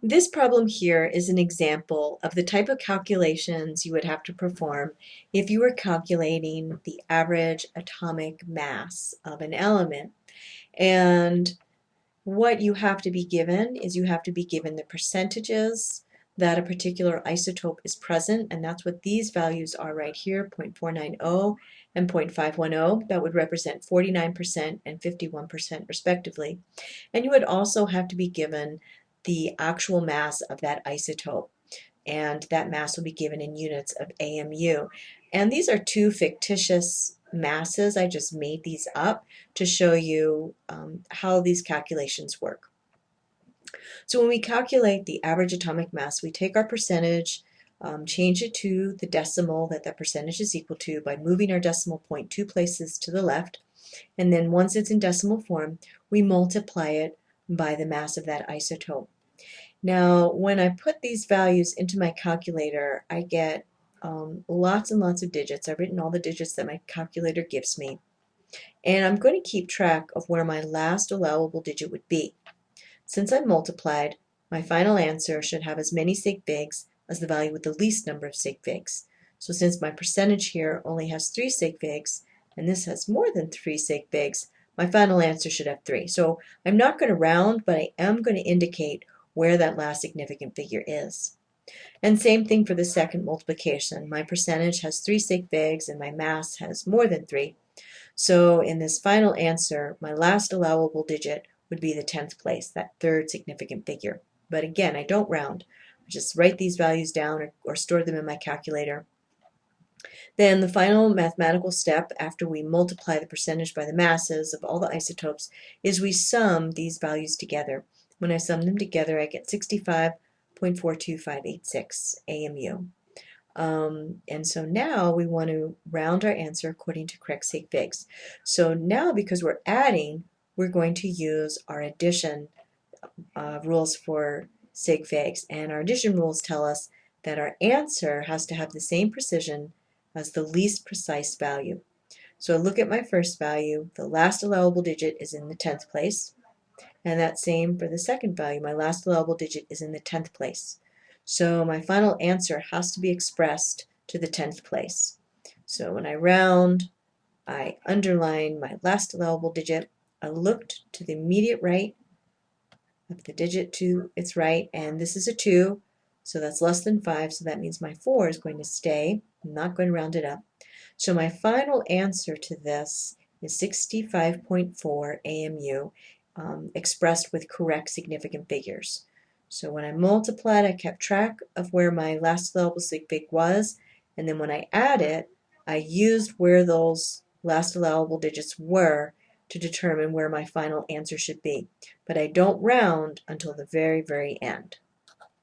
This problem here is an example of the type of calculations you would have to perform if you were calculating the average atomic mass of an element. And what you have to be given is you have to be given the percentages that a particular isotope is present, and that's what these values are right here, 0.490 and 0.510. That would represent 49% and 51% respectively. And you would also have to be given the actual mass of that isotope, and that mass will be given in units of AMU. And these are two fictitious masses. I just made these up to show you how these calculations work. So when we calculate the average atomic mass, we take our percentage, change it to the decimal that that percentage is equal to by moving our decimal point 2 places to the left, and then once it's in decimal form, we multiply it by the mass of that isotope. Now, when I put these values into my calculator, I get lots and lots of digits. I've written all the digits that my calculator gives me. And I'm going to keep track of where my last allowable digit would be. Since I multiplied, my final answer should have as many sig figs as the value with the least number of sig figs. So since my percentage here only has 3 sig figs, and this has more than 3 sig figs, my final answer should have 3. So I'm not going to round, but I am going to indicate where that last significant figure is. And same thing for the second multiplication. My percentage has 3 sig figs and my mass has more than 3. So in this final answer, my last allowable digit would be the 10th place, that third significant figure. But again, I don't round. I just write these values down or store them in my calculator. Then the final mathematical step after we multiply the percentage by the masses of all the isotopes is we sum these values together. When I sum them together, I get 65.42586 AMU. And so now we want to round our answer according to correct sig figs. So now, because we're adding, we're going to use our addition rules for sig figs. And our addition rules tell us that our answer has to have the same precision as the least precise value. So look at my first value. The last allowable digit is in the 10th place. And that's same for the second value. My last allowable digit is in the 10th place. So my final answer has to be expressed to the 10th place. So when I round, I underline my last allowable digit. I looked to the immediate right of the digit to its right, and this is a 2, so that's less than 5, so that means my 4 is going to stay. I'm not going to round it up. So my final answer to this is 65.4 AMU. Expressed with correct significant figures. So when I multiplied, I kept track of where my last allowable sig fig was, and then when I added, I used where those last allowable digits were to determine where my final answer should be. But I don't round until the very, very end.